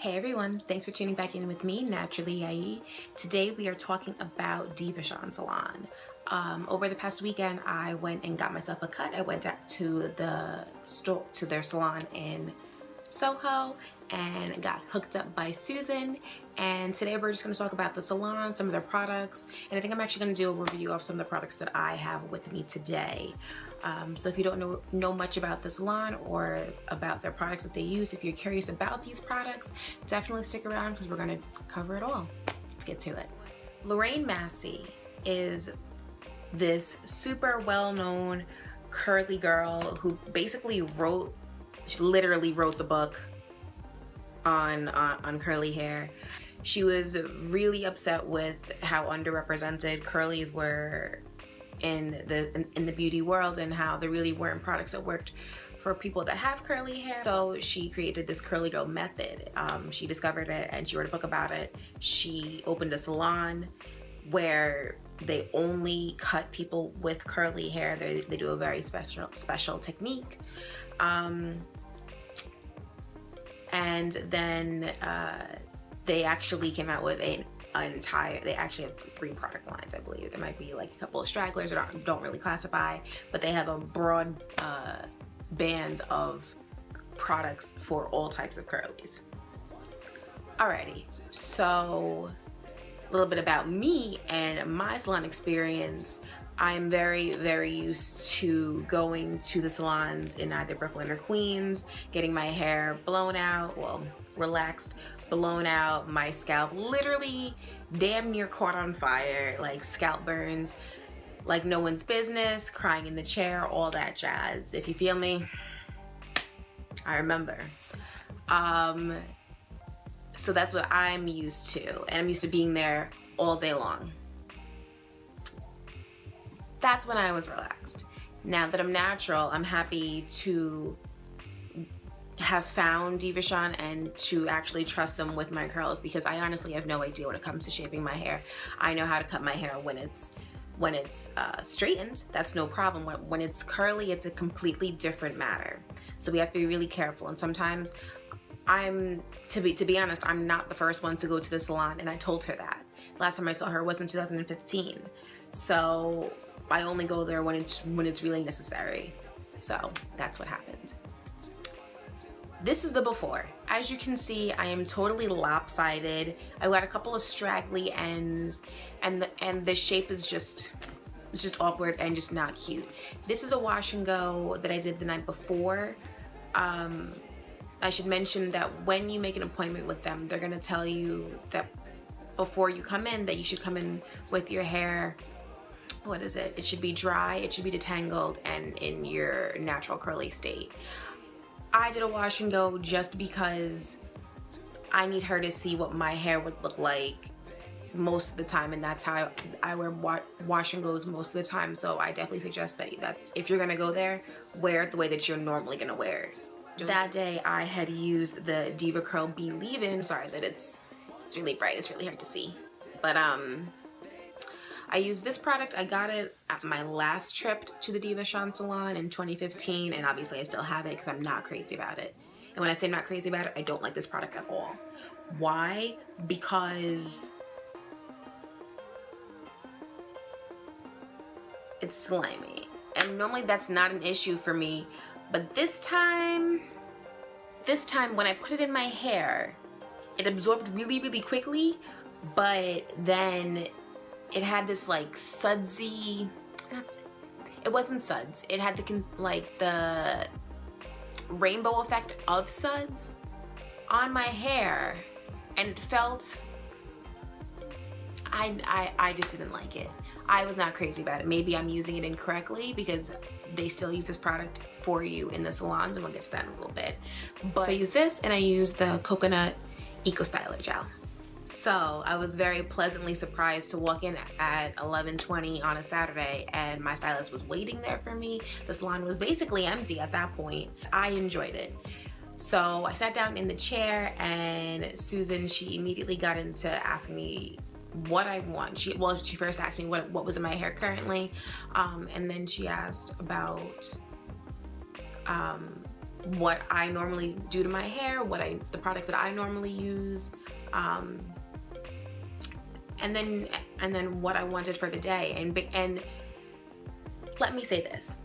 Hey everyone, thanks for tuning back in with me, Naturally Yai. Today we are talking about Devachan Salon. Over the past weekend, I went and got myself a cut. I went out to the store, to their salon in Soho, and got hooked up by Susan. And today we're just going to talk about the salon, some of their products, and I think I'm actually going to do a review of some of the products that I have with me today. So if you don't know much about the salon or about their products that they use, if you're curious about these products, definitely stick around because we're going to cover it all. Let's get to it. Lorraine Massey is this super well-known curly girl who basically she literally wrote the book on curly hair. She was really upset with how underrepresented curlies were in the beauty world and how there really weren't products that worked for people that have curly hair. So she created this curly girl method. She discovered it and she wrote a book about it. She opened a salon where they only cut people with curly hair. They do a very special technique. And then they actually came out with they actually have 3 product lines, I believe. There might be like a couple of stragglers that don't really classify, but they have a broad band of products for all types of curlies. Alrighty, so a little bit about me and my salon experience. I'm very used to going to the salons in either Brooklyn or Queens, getting my hair blown out, well, relaxed, blown out, my scalp literally damn near caught on fire, like scalp burns, like no one's business, crying in the chair, all that jazz. If you feel me, I remember. So that's what I'm used to, and I'm used to being there all day long. That's when I was relaxed. Now that I'm natural, I'm happy to have found Devachan and to actually trust them with my curls, because I honestly have no idea when it comes to shaping my hair. I know how to cut my hair when it's straightened, that's no problem. When it's curly, it's a completely different matter. So we have to be really careful. And sometimes to be honest, I'm not the first one to go to the salon, and I told her that. Last time I saw her was in 2015. So I only go there when it's really necessary. So that's what happened. This is the before. As you can see, I am totally lopsided. I've got a couple of straggly ends, and the shape is just awkward and just not cute. This is a wash and go that I did the night before. I should mention that when you make an appointment with them, they're gonna tell you that before you come in, that you should come in with your hair, what is it? It should be dry, it should be detangled, and in your natural curly state. I did a wash and go just because I need her to see what my hair would look like most of the time, and that's how I wear wash and goes most of the time. So I definitely suggest that if you're gonna go there, wear it the way that you're normally gonna wear it. That day I had used the Devacurl Be Leave-In. Sorry that it's really bright, it's really hard to see. But I used this product. I got it at my last trip to the Devachan Salon in 2015, and obviously I still have it because I'm not crazy about it. And when I say I'm not crazy about it, I don't like this product at all. Why? Because it's slimy. And normally that's not an issue for me, but this time when I put it in my hair, it absorbed really quickly, but then it had this like sudsy, it wasn't suds, it had the rainbow effect of suds on my hair, and it felt, I just didn't like it. I was not crazy about it. Maybe I'm using it incorrectly because they still use this product for you in the salons, and we'll get to that in a little bit. But so I use this, and I use the coconut eco styler gel. So I was very pleasantly surprised to walk in at 11:20 on a Saturday, and my stylist was waiting there for me. The salon was basically empty at that point. I enjoyed it. So I sat down in the chair, and Susan, she immediately got into asking me what I want. She first asked me what was in my hair currently, and then she asked about what I normally do to my hair, the products that I normally use, and then what I wanted for the day. And let me say this,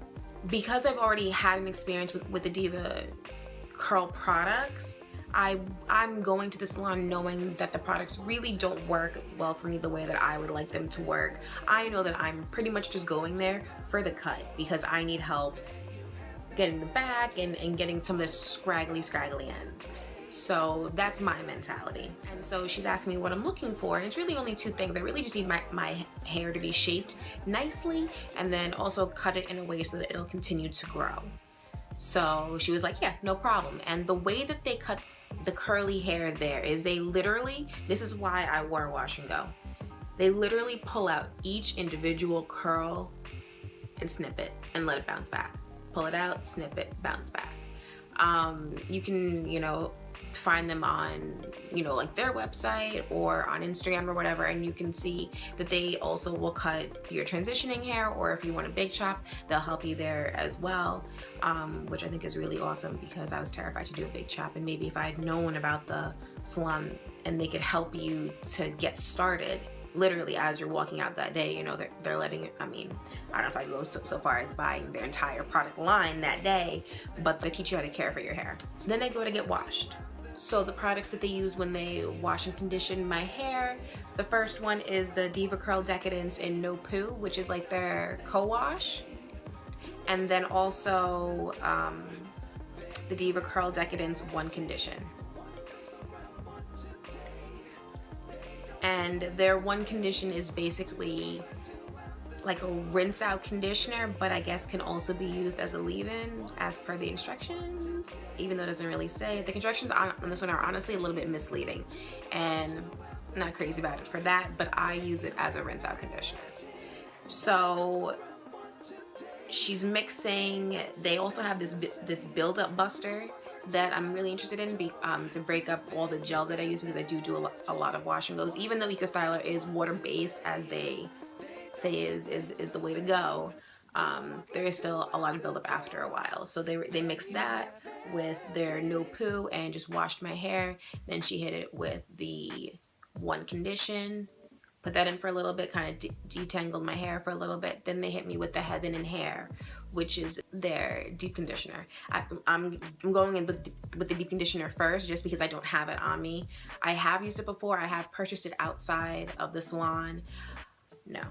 because I've already had an experience with the Devacurl products, I'm going to the salon knowing that the products really don't work well for me the way that I would like them to work. I know that I'm pretty much just going there for the cut because I need help getting the back and getting some of the scraggly ends. So that's my mentality. And so she's asked me what I'm looking for, and it's really only two things. I really just need my hair to be shaped nicely and then also cut it in a way so that it'll continue to grow. So she was like, yeah, no problem. And the way that they cut the curly hair there is they literally, this is why I wore wash and go. They literally pull out each individual curl and snip it and let it bounce back. Pull it out, snip it, bounce back. You can, find them on, like their website or on Instagram or whatever, and you can see that they also will cut your transitioning hair, or if you want a big chop, they'll help you there as well, which I think is really awesome because I was terrified to do a big chop, and maybe if I had known about the salon and they could help you to get started literally as you're walking out that day, they're letting it, I don't know if I go so far as buying their entire product line that day, but they teach you how to care for your hair. Then I go to get washed. So the products that they use when they wash and condition my hair, the first one is the Devacurl Decadence in No Poo, which is like their co-wash. And then also the Devacurl Decadence One Condition. And their One Condition is basically like a rinse out conditioner, but I guess can also be used as a leave-in as per the instructions, even though it doesn't really say. The instructions on this one are honestly a little bit misleading, and I'm not crazy about it for that, but I use it as a rinse out conditioner. So she's mixing, they also have this build-up buster that I'm really interested in to break up all the gel that I use, because I do a lot of wash and goes. Even though Eco Styler is water-based, as they say is the way to go, there is still a lot of buildup after a while. So they mixed that with their No Poo and just washed my hair. Then she hit it with the One Condition, put that in for a little bit, kind of detangled my hair for a little bit. Then they hit me with the Heaven and Hair, which is their deep conditioner. I'm going in with the deep conditioner first, just because I don't have it on me. I have used it before. I have purchased it outside of the salon. No,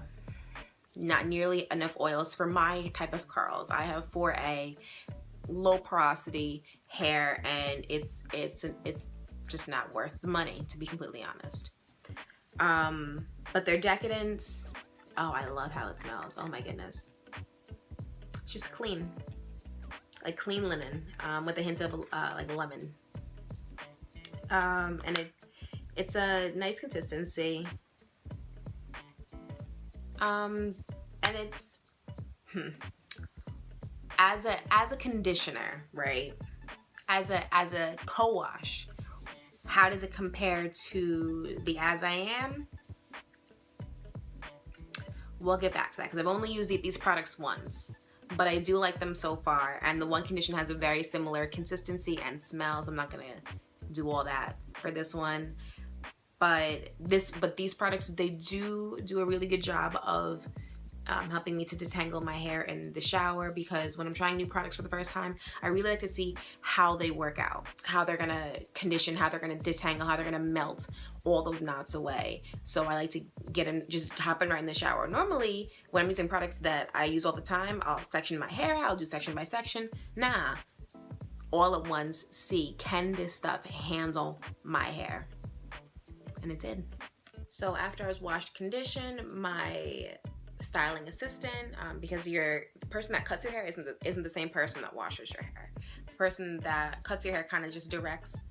not nearly enough oils for my type of curls. I have 4A, low porosity hair, and it's just not worth the money, to be completely honest. But their Decadence, oh, I love how it smells. Oh my goodness. It's just clean, like clean linen, with a hint of like lemon. And it's a nice consistency. And it's as a conditioner, right? As a co-wash, how does it compare to the As I Am? We'll get back to that because I've only used these products once, but I do like them so far. And the One Condition has a very similar consistency and smell, so I'm not gonna do all that for this one. But these products, they do a really good job of helping me to detangle my hair in the shower, because when I'm trying new products for the first time, I really like to see how they work out, how they're gonna condition, how they're gonna detangle, how they're gonna melt all those knots away. So I like to get them just hopping right in the shower. Normally, when I'm using products that I use all the time, I'll section my hair, I'll do section by section. Nah, all at once, see, can this stuff handle my hair? And it did. So after I was washed, conditioned, my styling assistant, because the person that cuts your hair isn't the same person that washes your hair. The person that cuts your hair kind of just directs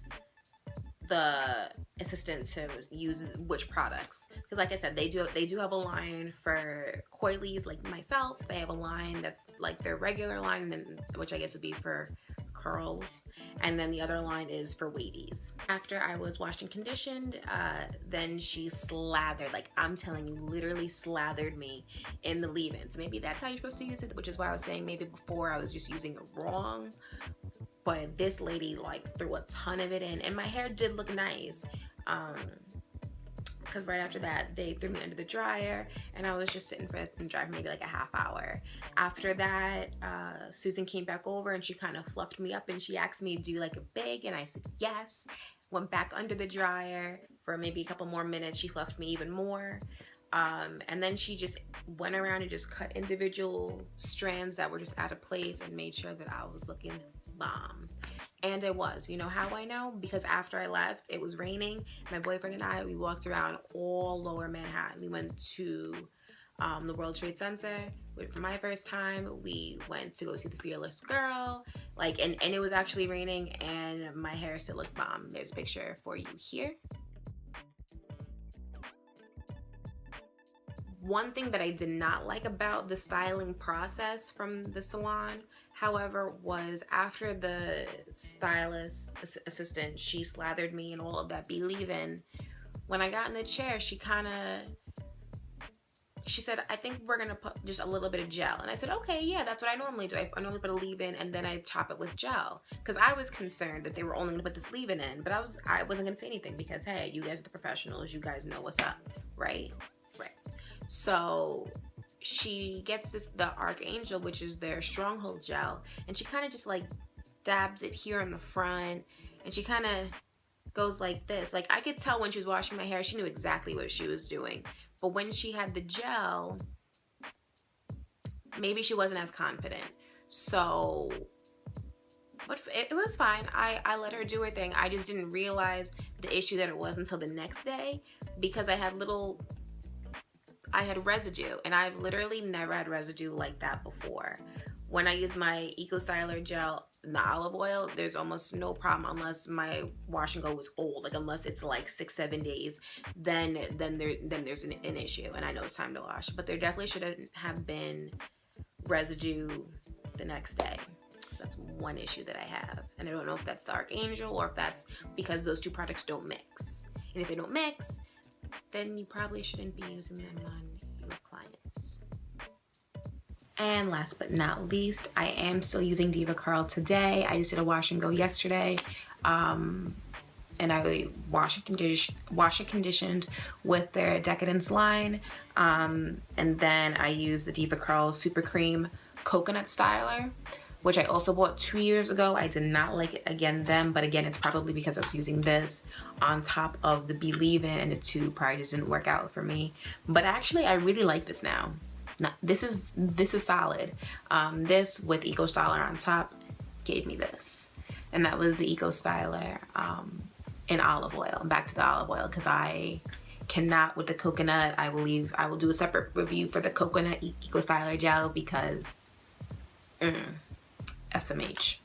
the assistant to use which products, because like I said, they do have a line for coilies like myself. They have a line that's like their regular line, and which I guess would be for curls, and then the other line is for wavys. After I was washed and conditioned, then she slathered, like I'm telling you, literally slathered me in the leave-in. So maybe that's how you're supposed to use it, which is why I was saying maybe before I was just using it wrong. but this lady like threw a ton of it in, and my hair did look nice. Because right after that, they threw me under the dryer, and I was just sitting for the dryer for maybe like a half hour. After that, Susan came back over, and she kind of fluffed me up, and she asked me, do you like it big? And I said yes. Went back under the dryer for maybe a couple more minutes. She fluffed me even more. And then she just went around and just cut individual strands that were just out of place and made sure that I was looking bomb. And it was. You know how I know? Because after I left, it was raining. My boyfriend and I, we walked around all lower Manhattan. We went to the World Trade Center for my first time. We went to go see the Fearless Girl. Like, and it was actually raining, and my hair still looked bomb. There's a picture for you here. One thing that I did not like about the styling process from the salon, however, was after the stylist assistant, she slathered me in all of that Be Leave-In. When I got in the chair, she said, I think we're gonna put just a little bit of gel. And I said, okay, yeah, that's what I normally do. I normally put a leave-in and then I top it with gel. Because I was concerned that they were only gonna put this leave-in in, but I wasn't gonna say anything because, hey, you guys are the professionals, you guys know what's up, right? Right. So she gets the Archangel, which is their stronghold gel, and she kind of just like dabs it here in the front, and she kind of goes like this. Like, I could tell when she was washing my hair, she knew exactly what she was doing. But when she had the gel, maybe she wasn't as confident. So, but it was fine. I let her do her thing. I just didn't realize the issue that it was until the next day, because I had residue, and I've literally never had residue like that before. When I use my Eco Styler gel, the olive oil, there's almost no problem unless my wash and go was old. Like, unless it's like 6-7 days, then there's an issue, and I know it's time to wash. But there definitely shouldn't have been residue the next day. So that's one issue that I have, and I don't know if that's the Archangel or if that's because those two products don't mix. And if they don't mix, then you probably shouldn't be using them on your clients. And last but not least, I am still using Devacurl today. I just did a wash and go yesterday. And I wash and conditioned with their Decadence line. And then I use the Devacurl Super Cream Coconut Styler, which I also bought 2 years ago. I did not like it again then, but again, it's probably because I was using this on top of the Be Leave-In, and the two probably just didn't work out for me. But actually, I really like this now. This is solid. This with Eco Styler on top gave me this, and that was the Eco Styler in olive oil. Back to the olive oil, because I cannot with the coconut. I will do a separate review for the coconut Eco Styler gel, because SMH.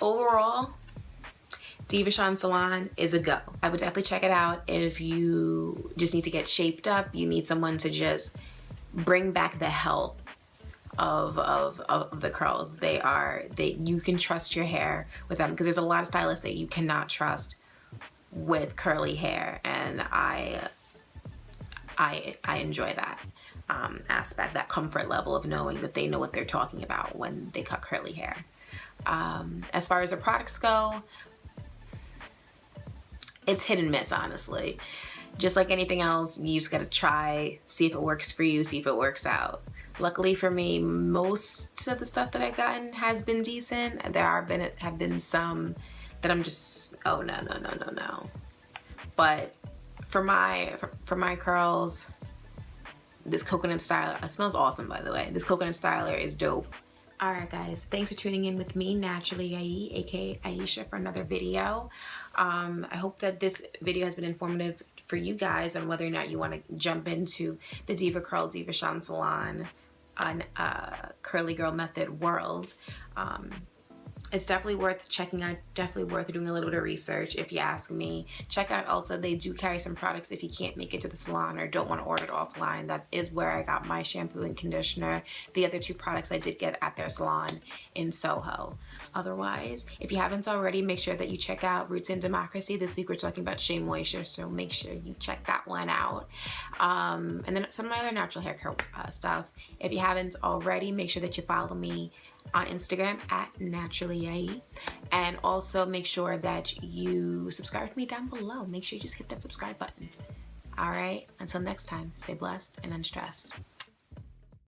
Overall, Devachan Salon is a go. I would definitely check it out if you just need to get shaped up. You need someone to just bring back the health of the curls. You can trust your hair with them, because there's a lot of stylists that you cannot trust with curly hair, and I enjoy that aspect, that comfort level of knowing that they know what they're talking about when they cut curly hair. As far as the products go, it's hit and miss, honestly. Just like anything else, you just gotta try, see if it works for you, see if it works out. Luckily for me, most of the stuff that I've gotten has been decent. There have been some that I'm just, oh no. But for my curls, this coconut styler, it smells awesome, by the way. This coconut styler is dope. Alright guys, thanks for tuning in with me, Naturally Ai, aka Aisha, for another video. I hope that this video has been informative for you guys on whether or not you want to jump into the Devacurl Devachan Salon on Curly Girl Method world. It's definitely worth checking out, definitely worth doing a little bit of research if you ask me. Check out Ulta. They do carry some products if you can't make it to the salon or don't want to order it offline. That is where I got my shampoo and conditioner. The other two products I did get at their salon in Soho. Otherwise, if you haven't already, make sure that you check out Roots in Democracy. This week we're talking about Shea Moisture, so make sure you check that one out. And then some of my other natural hair care stuff. If you haven't already, make sure that you follow me on Instagram at naturally. And also make sure that you subscribe to me down below. Make sure you just hit that subscribe button. All right, until next time, stay blessed and unstressed.